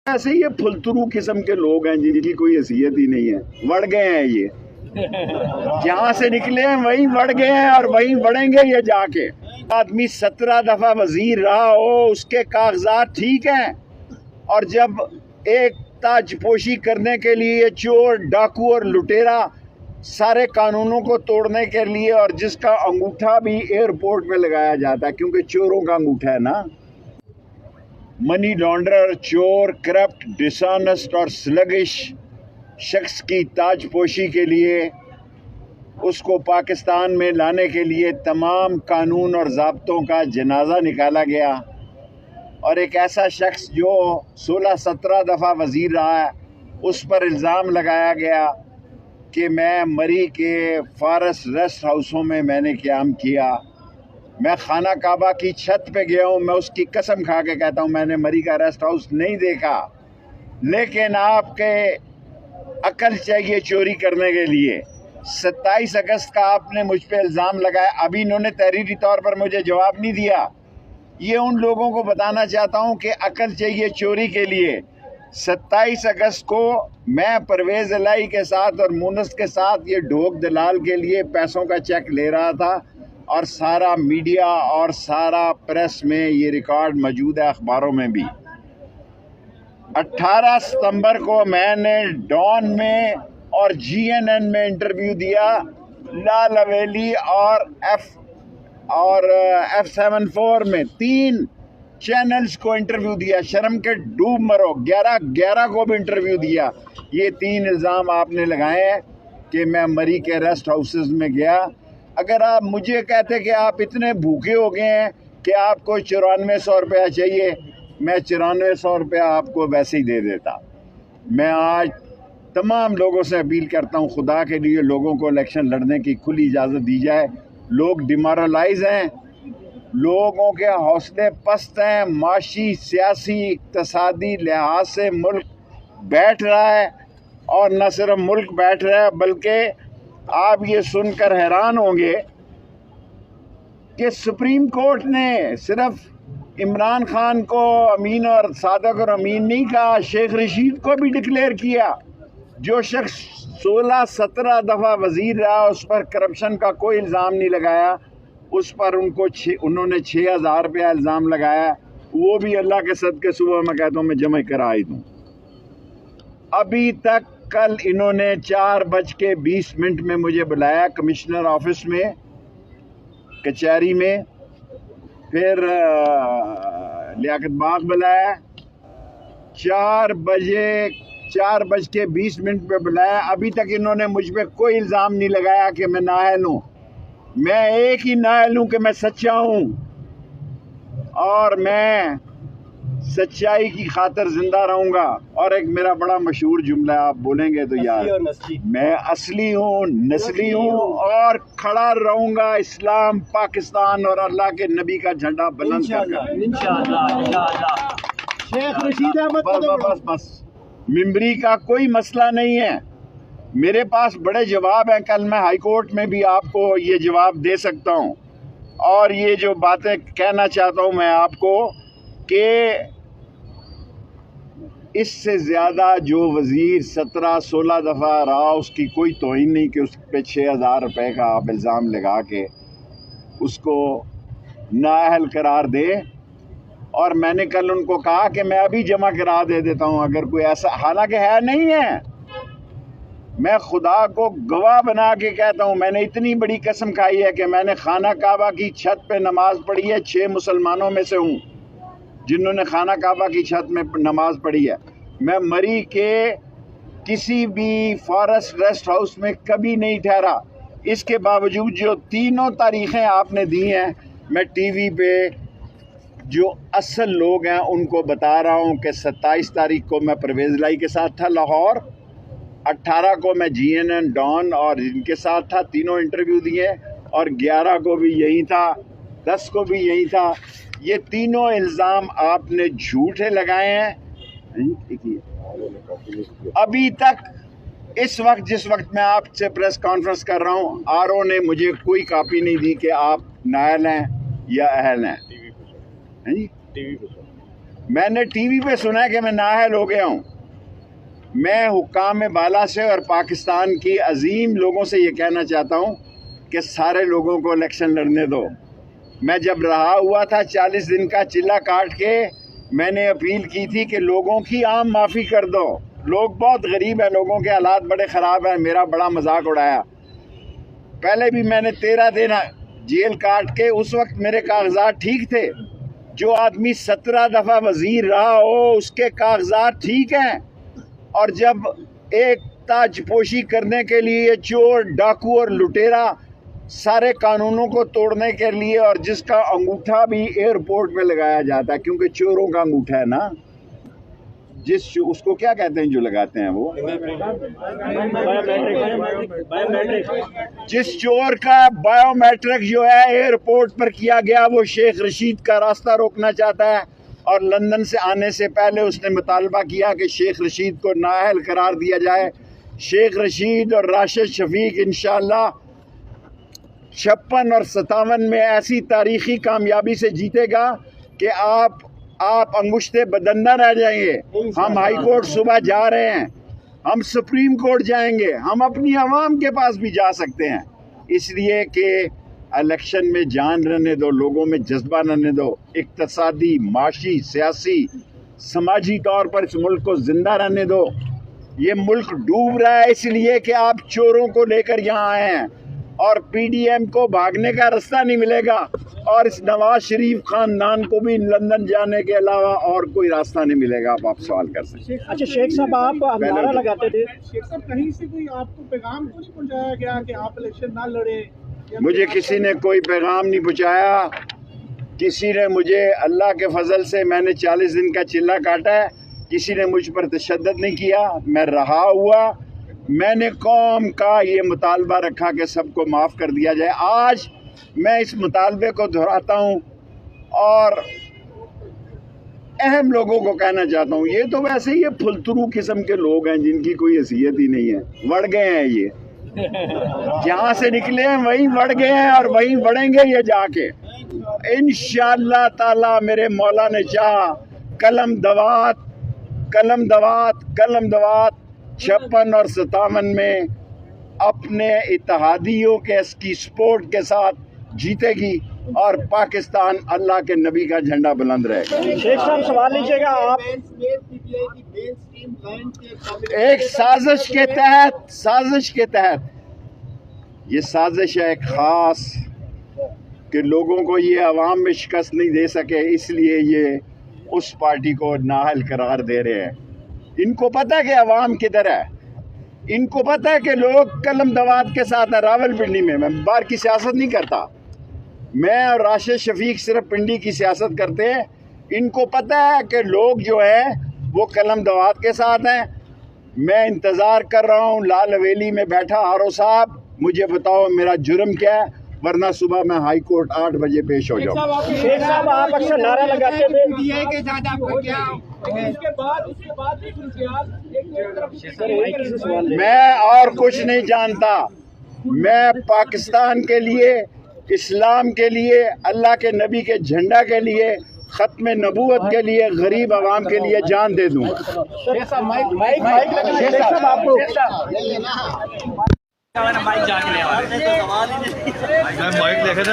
ایسے یہ پھلترو قسم کے لوگ ہیں جن کی کوئی حیثیت ہی نہیں ہے، بڑھ گئے ہیں یہ، جہاں سے نکلے ہیں وہیں بڑھ گئے ہیں اور وہیں بڑھیں گے یہ جا کے۔ آدمی 17 دفعہ وزیر رہا ہو، اس کے کاغذات ٹھیک ہیں، اور جب ایک تاج پوشی کرنے کے لیے چور ڈاکو اور لٹیرا سارے قانونوں کو توڑنے کے لیے، اور جس کا انگوٹھا بھی ایئرپورٹ پہ لگایا جاتا ہے کیونکہ چوروں کا انگوٹھا ہے نا، منی لانڈرر، چور، کرپٹ، ڈسانسٹ اور سلگش شخص کی تاج پوشی کے لیے، اس کو پاکستان میں لانے کے لیے تمام قانون اور ضابطوں کا جنازہ نکالا گیا، اور ایک ایسا شخص جو 16-17 دفعہ وزیر رہا ہے اس پر الزام لگایا گیا کہ میں مری کے فارس ریسٹ ہاؤسوں میں نے قیام کیا، میں خانہ کعبہ کی چھت پہ گیا ہوں، میں اس کی قسم کھا کے کہتا ہوں میں نے مری کا ریسٹ ہاؤس نہیں دیکھا، لیکن آپ کے عقل چاہیے چوری کرنے کے لیے۔ 27 اگست کا آپ نے مجھ پہ الزام لگایا، ابھی انہوں نے تحریری طور پر مجھے جواب نہیں دیا۔ یہ ان لوگوں کو بتانا چاہتا ہوں کہ عقل چاہیے چوری کے لیے۔ 27 اگست کو میں پرویز الہی کے ساتھ اور مونس کے ساتھ یہ ڈھوک دلال کے لیے پیسوں کا چیک لے رہا تھا، اور سارا میڈیا اور سارا پریس میں یہ ریکارڈ موجود ہے، اخباروں میں بھی۔ 18 ستمبر کو میں نے ڈان میں اور GNN میں انٹرویو دیا، لال حویلی اور F74 میں 3 چینلز کو انٹرویو دیا، شرم کے ڈوب مرو۔ 11 کو بھی انٹرویو دیا۔ یہ 3 الزام آپ نے لگائے ہیں کہ میں مری کے ریسٹ ہاؤسز میں گیا۔ اگر آپ مجھے کہتے کہ آپ اتنے بھوکے ہو گئے ہیں کہ آپ کو 9400 روپیہ چاہیے، میں 9400 روپیہ آپ کو ویسے ہی دے دیتا۔ میں آج تمام لوگوں سے اپیل کرتا ہوں، خدا کے لیے لوگوں کو الیکشن لڑنے کی کھلی اجازت دی جائے۔ لوگ ڈیمورلائز ہیں، لوگوں کے حوصلے پست ہیں، معاشی، سیاسی، اقتصادی لحاظ سے ملک بیٹھ رہا ہے، اور نہ صرف ملک بیٹھ رہا ہے بلکہ آپ یہ سن کر حیران ہوں گے کہ سپریم کورٹ نے صرف عمران خان کو امین اور صادق اور امین نہیں کہا، شیخ رشید کو بھی ڈکلیئر کیا۔ جو شخص 16-17 دفعہ وزیر رہا اس پر کرپشن کا کوئی الزام نہیں لگایا، اس پر انہوں نے 6000 روپیہ الزام لگایا، وہ بھی اللہ کے صدقے صبح میں کہتا ہوں میں جمع کرا ہی دوں۔ ابھی تک کل انہوں نے 4:20 میں مجھے بلایا کمشنر آفس میں، کچہری میں، پھر لیاقت باغ بلایا، 4:20 پہ بلایا۔ ابھی تک انہوں نے مجھ پہ کوئی الزام نہیں لگایا کہ میں نااہل ہوں۔ میں ایک ہی نااہل ہوں کہ میں سچا ہوں، اور میں سچائی کی خاطر زندہ رہوں گا۔ اور ایک میرا بڑا مشہور جملہ آپ بولیں گے تو یار، میں اصلی ہوں، نسلی ہوں، اور کھڑا رہوں گا اسلام، پاکستان اور اللہ کے نبی کا جھنڈا بلند کر کر۔ شیخ رشید احمد بس ممبری کا کوئی مسئلہ نہیں ہے، میرے پاس بڑے جواب ہیں، کل میں ہائی کورٹ میں بھی آپ کو یہ جواب دے سکتا ہوں۔ اور یہ جو باتیں کہنا چاہتا ہوں میں آپ کو کہ اس سے زیادہ جو وزیر 17-16 دفعہ رہا اس کی کوئی توہین نہیں کہ اس پہ 6000 روپے کا آپ الزام لگا کے اس کو نااہل قرار دے۔ اور میں نے کل ان کو کہا کہ میں ابھی جمع کرا دے دیتا ہوں اگر کوئی ایسا، حالانکہ ہے نہیں ہے۔ میں خدا کو گواہ بنا کے کہتا ہوں، میں نے اتنی بڑی قسم کھائی ہے کہ میں نے خانہ کعبہ کی چھت پہ نماز پڑھی ہے، 6 مسلمانوں میں سے ہوں جنہوں نے خانہ کعبہ کی چھت میں نماز پڑھی ہے۔ میں مری کے کسی بھی فارسٹ ریسٹ ہاؤس میں کبھی نہیں ٹھہرا۔ اس کے باوجود جو 3 تاریخیں آپ نے دی ہیں، میں ٹی وی پہ جو اصل لوگ ہیں ان کو بتا رہا ہوں کہ 27 تاریخ کو میں پرویز الہی کے ساتھ تھا لاہور، 18 کو میں GNN ڈان اور ان کے ساتھ تھا، 3 انٹرویو دیے، اور 11 کو بھی یہی تھا، 10 کو بھی یہی تھا۔ یہ 3 الزام آپ نے جھوٹے لگائے ہیں۔ ابھی تک اس وقت جس وقت میں آپ سے پریس کانفرنس کر رہا ہوں، RO نے مجھے کوئی کاپی نہیں دی کہ آپ نااہل ہیں یا اہل ہیں۔ میں نے ٹی وی پہ سنا ہے کہ میں نااہل ہو گیا ہوں. میں حکام بالا سے اور پاکستان کی عظیم لوگوں سے یہ کہنا چاہتا ہوں کہ سارے لوگوں کو الیکشن لڑنے دو. میں جب رہا ہوا تھا 40 دن کا چلہ کاٹ کے میں نے اپیل کی تھی کہ لوگوں کی عام معافی کر دو. لوگ بہت غریب ہیں, لوگوں کے حالات بڑے خراب ہیں. میرا بڑا مذاق اڑایا. پہلے بھی میں نے 13 دن جیل کاٹ کے, اس وقت میرے کاغذات ٹھیک تھے. جو آدمی 17 دفعہ وزیر رہا ہو اس کے کاغذات ٹھیک ہیں, اور جب ایک تاج پوشی کرنے کے لیے چور, ڈاکو اور لٹیرا سارے قانونوں کو توڑنے کے لیے, اور جس کا انگوٹھا بھی ایئرپورٹ پہ لگایا جاتا ہے کیونکہ چوروں کا انگوٹھا ہے نا, اس کو کیا کہتے ہیں جو لگاتے ہیں وہ, جس چور کا بایو میٹرک جو ہے ایئرپورٹ پر کیا گیا, وہ شیخ رشید کا راستہ روکنا چاہتا ہے. اور لندن سے آنے سے پہلے اس نے مطالبہ کیا کہ شیخ رشید کو نااہل قرار دیا جائے. شیخ رشید اور راشد شفیق انشاءاللہ 56 اور 57 میں ایسی تاریخی کامیابی سے جیتے گا کہ آپ انگشتے بدندہ رہ جائیں گے. ہم ہائی کورٹ صبح جا رہے ہیں, ہم سپریم کورٹ جائیں گے, ہم اپنی عوام کے پاس بھی جا سکتے ہیں. اس لیے کہ الیکشن میں جان رہنے دو, لوگوں میں جذبہ رہنے دو. اقتصادی, معاشی, سیاسی, سماجی طور پر اس ملک کو زندہ رہنے دو. یہ ملک ڈوب رہا ہے اس لیے کہ آپ چوروں کو لے کر یہاں آئے ہیں, اور پی ڈی ایم کو بھاگنے کا راستہ نہیں ملے گا, اور اس نواز شریف خاندان کو بھی لندن جانے کے علاوہ اور کوئی راستہ نہیں ملے گا. آپ سوال کر سکتے ہیں. اچھا شیخ صاحب, آپ نعرہ لگاتے تھے, شیخ صاحب کہیں سے کوئی آپ کو پیغام تو نہیں پہنچایا گیا کہ آپ الیکشن نہ لڑیں؟ مجھے کسی نے کوئی پیغام نہیں پہنچایا. کسی نے مجھے, اللہ کے فضل سے میں نے 40 دن کا چلہ کاٹا ہے, کسی نے مجھ پر تشدد نہیں کیا. میں رہا ہوا, میں نے قوم کا یہ مطالبہ رکھا کہ سب کو معاف کر دیا جائے. آج میں اس مطالبے کو دہراتا ہوں اور اہم لوگوں کو کہنا چاہتا ہوں. یہ تو ویسے ہی پھلترو قسم کے لوگ ہیں جن کی کوئی حیثیت ہی نہیں ہے. بڑھ گئے ہیں یہ, جہاں سے نکلے ہیں وہیں بڑھ گئے ہیں اور وہیں بڑھیں گے یہ جا کے انشاءاللہ تعالی. میرے مولا نے چاہا قلم دوات 56 اور 57 میں اپنے اتحادیوں کے اس کی سپورٹ کے ساتھ جیتے گی, اور پاکستان اللہ کے نبی کا جھنڈا بلند رہے گا. شیخ صاحب سوال لیجیے گا آپ. ایک سازش کے تحت یہ سازش ہے ایک خاص کہ لوگوں کو یہ عوام میں شکست نہیں دے سکے, اس لیے یہ اس پارٹی کو نااہل قرار دے رہے ہیں. ان کو پتہ ہے کہ عوام کدھر ہے, ان کو پتہ ہے کہ لوگ قلم دوات کے ساتھ ہیں. راول پنڈی میں باہر کی سیاست نہیں کرتا, میں اور راشد شفیق صرف پنڈی کی سیاست کرتے ہیں. ان کو پتہ ہے کہ لوگ جو ہیں وہ قلم دوات کے ساتھ ہیں. میں انتظار کر رہا ہوں لال حویلی میں بیٹھا, آرو صاحب مجھے بتاؤ میرا جرم کیا ہے, ورنہ صبح میں ہائی کورٹ 8 بجے پیش ہو جاؤں. شیخ صاحب آپ اکثر نعرہ لگاتے تھے, میں اور کچھ نہیں جانتا. میں پاکستان کے لیے, اسلام کے لیے, اللہ کے نبی کے جھنڈا کے لیے, ختم نبوت کے لیے, غریب عوام کے لیے جان دے دوں. مائک لے کے